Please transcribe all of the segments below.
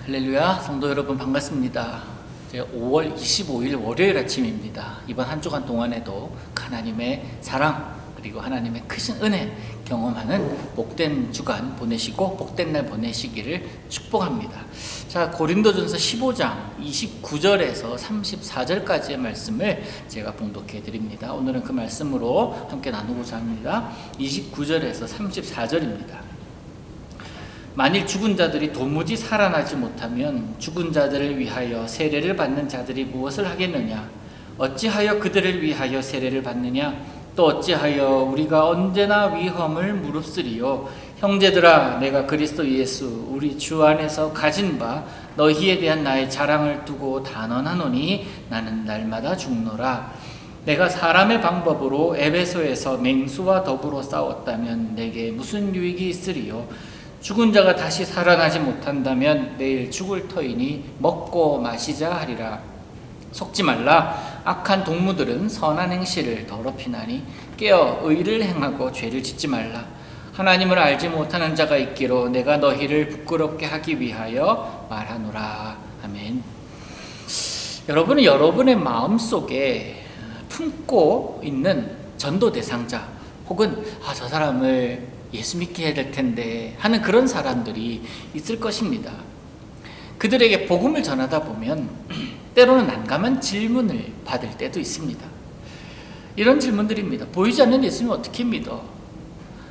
할렐루야, 성도 여러분 반갑습니다. 5월 25일 월요일 아침입니다. 이번 한 주간 동안에도 하나님의 사랑 그리고 하나님의 크신 은혜 경험하는 복된 주간 보내시고 복된 날 보내시기를 축복합니다. 자, 고린도전서 15장 29절에서 34절까지의 말씀을 제가 봉독해 드립니다. 오늘은 그 말씀으로 함께 나누고자 합니다. 29절에서 34절입니다. 만일 죽은 자들이 도무지 살아나지 못하면 죽은 자들을 위하여 세례를 받는 자들이 무엇을 하겠느냐? 어찌하여 그들을 위하여 세례를 받느냐? 또 어찌하여 우리가 언제나 위험을 무릅쓰리요? 형제들아, 내가 그리스도 예수 우리 주 안에서 가진 바 너희에 대한 나의 자랑을 두고 단언하노니 나는 날마다 죽노라. 내가 사람의 방법으로 에베소에서 맹수와 더불어 싸웠다면 내게 무슨 유익이 있으리요? 죽은 자가 다시 살아나지 못한다면 내일 죽을 터이니 먹고 마시자 하리라. 속지 말라. 악한 동무들은 선한 행실을 더럽히나니 깨어 의를 행하고 죄를 짓지 말라. 하나님을 알지 못하는 자가 있기로 내가 너희를 부끄럽게 하기 위하여 말하노라. 아멘. 여러분은 여러분의 마음속에 품고 있는 전도 대상자 혹은 저 사람을 예수 믿게 해야 될 텐데 하는 그런 사람들이 있을 것입니다. 그들에게 복음을 전하다 보면 때로는 난감한 질문을 받을 때도 있습니다. 이런 질문들입니다. 보이지 않는 예수님 어떻게 믿어?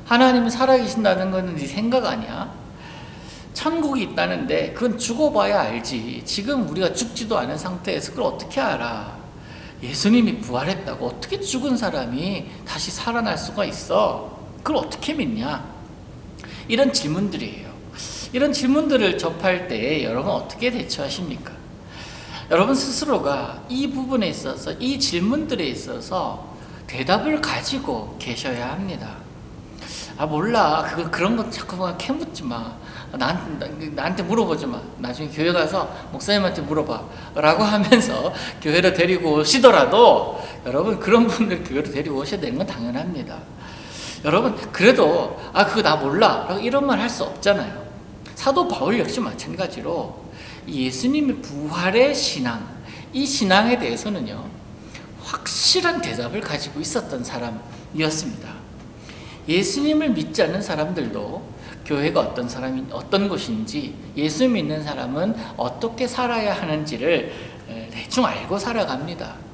하나님이 살아계신다는 것은 네 생각 아니야? 천국이 있다는데 그건 죽어봐야 알지. 지금 우리가 죽지도 않은 상태에서 그걸 어떻게 알아? 예수님이 부활했다고 어떻게 죽은 사람이 다시 살아날 수가 있어? 그걸 어떻게 믿냐? 이런 질문들이에요. 이런 질문들을 접할 때 여러분 어떻게 대처하십니까? 여러분 스스로가 이 부분에 있어서 이 질문들에 있어서 대답을 가지고 계셔야 합니다. 몰라. 그런 거 자꾸 캐묻지 마. 나한테 물어보지 마. 나중에 교회 가서 목사님한테 물어봐. 라고 하면서 교회로 데리고 오시더라도 여러분 그런 분들 교회로 데리고 오셔야 되는 건 당연합니다. 여러분 그래도 그거 나 몰라 라고 이런 말 할 수 없잖아요. 사도 바울 역시 마찬가지로 예수님의 부활의 신앙, 이 신앙에 대해서는요 확실한 대답을 가지고 있었던 사람이었습니다. 예수님을 믿지 않는 사람들도 교회가 어떤 곳인지, 예수 믿는 사람은 어떻게 살아야 하는지를 대충 알고 살아갑니다.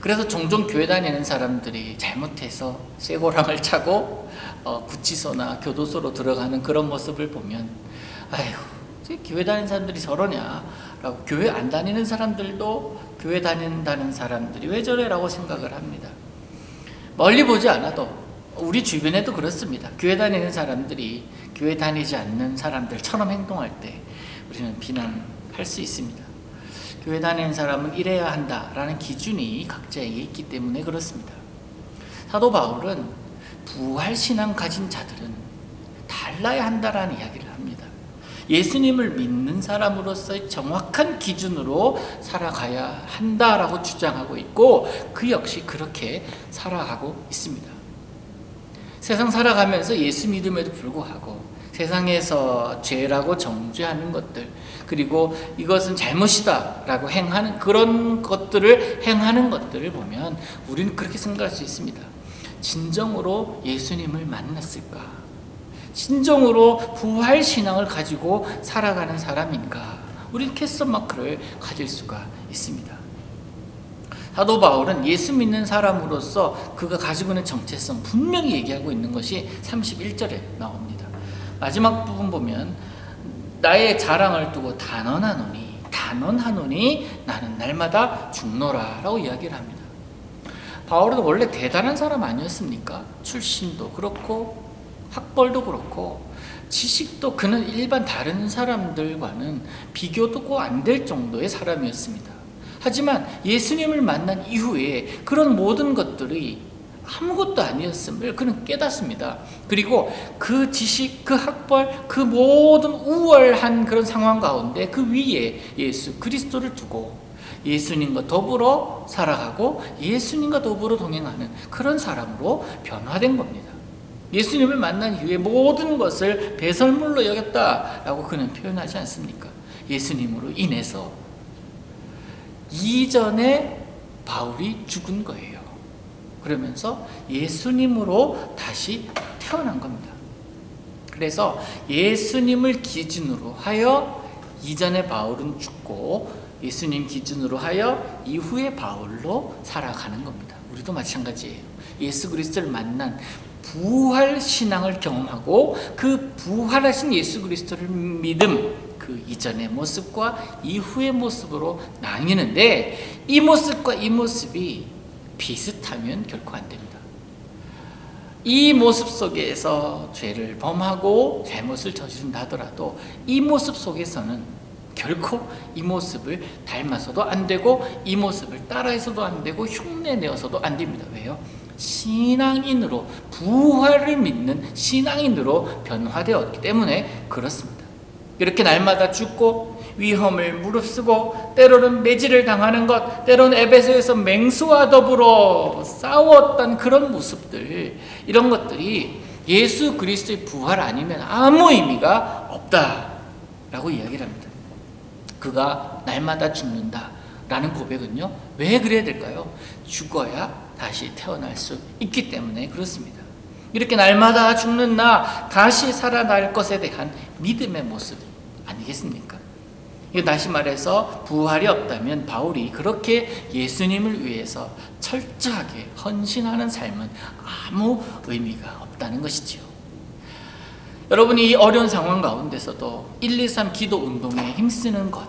그래서 종종 교회 다니는 사람들이 잘못해서 쇠고랑을 차고 구치소나 교도소로 들어가는 그런 모습을 보면 교회 다니는 사람들이 저러냐 라고, 교회 안 다니는 사람들도 교회 다닌다는 사람들이 왜 저래 라고 생각을 합니다. 멀리 보지 않아도 우리 주변에도 그렇습니다. 교회 다니는 사람들이 교회 다니지 않는 사람들처럼 행동할 때 우리는 비난할 수 있습니다. 교회 다니는 사람은 이래야 한다라는 기준이 각자에게 있기 때문에 그렇습니다. 사도 바울은 부활신앙 가진 자들은 달라야 한다라는 이야기를 합니다. 예수님을 믿는 사람으로서의 정확한 기준으로 살아가야 한다라고 주장하고 있고 그 역시 그렇게 살아가고 있습니다. 세상 살아가면서 예수 믿음에도 불구하고 세상에서 죄라고 정죄하는 것들, 그리고 이것은 잘못이다 라고 행하는 그런 것들을 행하는 것들을 보면 우리는 그렇게 생각할 수 있습니다. 진정으로 예수님을 만났을까? 진정으로 부활신앙을 가지고 살아가는 사람인가? 우리는 캐스천 마크를 가질 수가 있습니다. 사도 바울은 예수 믿는 사람으로서 그가 가지고 있는 정체성 분명히 얘기하고 있는 것이 31절에 나옵니다. 마지막 부분 보면 나의 자랑을 두고 단언하노니 나는 날마다 죽노라 라고 이야기를 합니다. 바울은 원래 대단한 사람 아니었습니까? 출신도 그렇고 학벌도 그렇고 지식도 그는 일반 다른 사람들과는 비교도 안 될 정도의 사람이었습니다. 하지만 예수님을 만난 이후에 그런 모든 것들이 아무것도 아니었음을 그는 깨닫습니다. 그리고 그 지식, 그 학벌, 그 모든 우월한 그런 상황 가운데 그 위에 예수 그리스도를 두고 예수님과 더불어 살아가고 예수님과 더불어 동행하는 그런 사람으로 변화된 겁니다. 예수님을 만난 이후에 모든 것을 배설물로 여겼다라고 그는 표현하지 않습니까? 예수님으로 인해서 이전에 바울이 죽은 거예요. 그러면서 예수님으로 다시 태어난 겁니다. 그래서 예수님을 기준으로 하여 이전에 바울은 죽고 예수님 기준으로 하여 이후에 바울로 살아가는 겁니다. 우리도 마찬가지예요. 예수 그리스도를 만난 부활 신앙을 경험하고 그 부활하신 예수 그리스도를 믿음, 그 이전의 모습과 이후의 모습으로 나뉘는데 이 모습과 이 모습이 비슷하면 결코 안 됩니다. 이 모습 속에서 죄를 범하고 잘못을 저지른다 하더라도 이 모습 속에서는 결코 이 모습을 닮아서도 안 되고 이 모습을 따라해서도 안 되고 흉내내어서도 안 됩니다. 왜요? 신앙인으로, 부활을 믿는 신앙인으로 변화되었기 때문에 그렇습니다. 이렇게 날마다 죽고 위험을 무릅쓰고 때로는 매질을 당하는 것, 때로는 에베소에서 맹수와 더불어 싸웠던 그런 모습들, 이런 것들이 예수 그리스도의 부활 아니면 아무 의미가 없다라고 이야기를 합니다. 그가 날마다 죽는다라는 고백은요, 왜 그래야 될까요? 죽어야 다시 태어날 수 있기 때문에 그렇습니다. 이렇게 날마다 죽는 나 다시 살아날 것에 대한 믿음의 모습 아니겠습니까? 다시 말해서 부활이 없다면 바울이 그렇게 예수님을 위해서 철저하게 헌신하는 삶은 아무 의미가 없다는 것이지요. 여러분이 이 어려운 상황 가운데서도 123 기도 운동에 힘쓰는 것,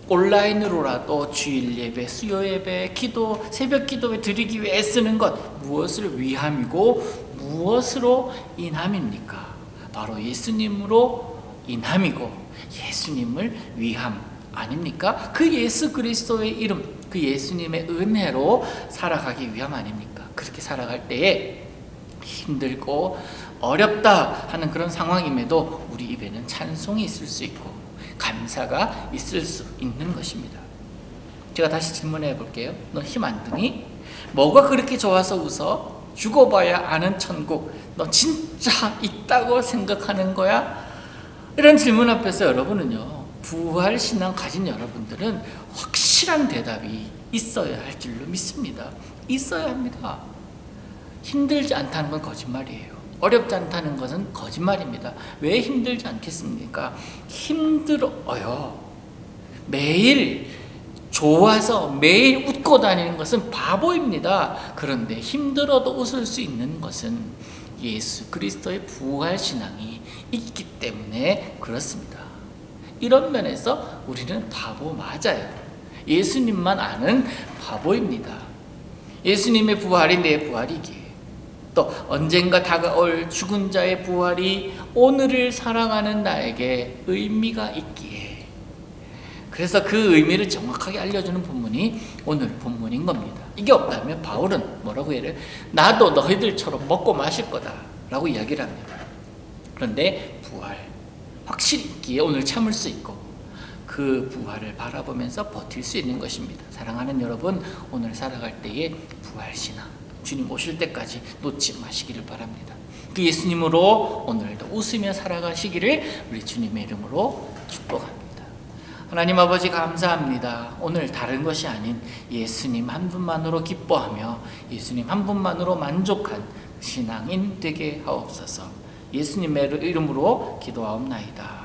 온라인으로라도 주일 예배, 수요 예배, 기도, 새벽 기도에 드리기 위해 애쓰는 것, 무엇을 위함이고 무엇으로 인함입니까? 바로 예수님으로 인함이고 예수님을 위함 아닙니까? 그 예수 그리스도의 이름, 그 예수님의 은혜로 살아가기 위함 아닙니까? 그렇게 살아갈 때에 힘들고 어렵다 하는 그런 상황임에도 우리 입에는 찬송이 있을 수 있고 감사가 있을 수 있는 것입니다. 제가 다시 질문해 볼게요. 너 힘 안 드니? 뭐가 그렇게 좋아서 웃어? 죽어봐야 아는 천국, 너 진짜 있다고 생각하는 거야? 이런 질문 앞에서 여러분은요, 부활신앙 가진 여러분들은 확실한 대답이 있어야 할 줄로 믿습니다. 있어야 합니다. 힘들지 않다는 건 거짓말이에요. 어렵지 않다는 것은 거짓말입니다. 왜 힘들지 않겠습니까? 힘들어요. 매일 좋아서 매일 웃고 다니는 것은 바보입니다. 그런데 힘들어도 웃을 수 있는 것은 예수 그리스도의 부활 신앙이 있기 때문에 그렇습니다. 이런 면에서 우리는 바보 맞아요. 예수님만 아는 바보입니다. 예수님의 부활이 내 부활이기에, 또 언젠가 다가올 죽은 자의 부활이 오늘을 살아가는 나에게 의미가 있기에, 그래서 그 의미를 정확하게 알려주는 본문이 오늘 본문인 겁니다. 이게 없다면 바울은 뭐라고 해요? 나도 너희들처럼 먹고 마실 거다 라고 이야기를 합니다. 그런데 부활 확실히 있기에 오늘 참을 수 있고 그 부활을 바라보면서 버틸 수 있는 것입니다. 사랑하는 여러분, 오늘 살아갈 때의 부활신앙, 주님 오실 때까지 놓지 마시기를 바랍니다. 그 예수님으로 오늘도 웃으며 살아가시기를 우리 주님의 이름으로 축복합니다. 하나님 아버지 감사합니다. 오늘 다른 것이 아닌 예수님 한 분만으로 기뻐하며 예수님 한 분만으로 만족한 신앙인 되게 하옵소서. 예수님의 이름으로 기도하옵나이다.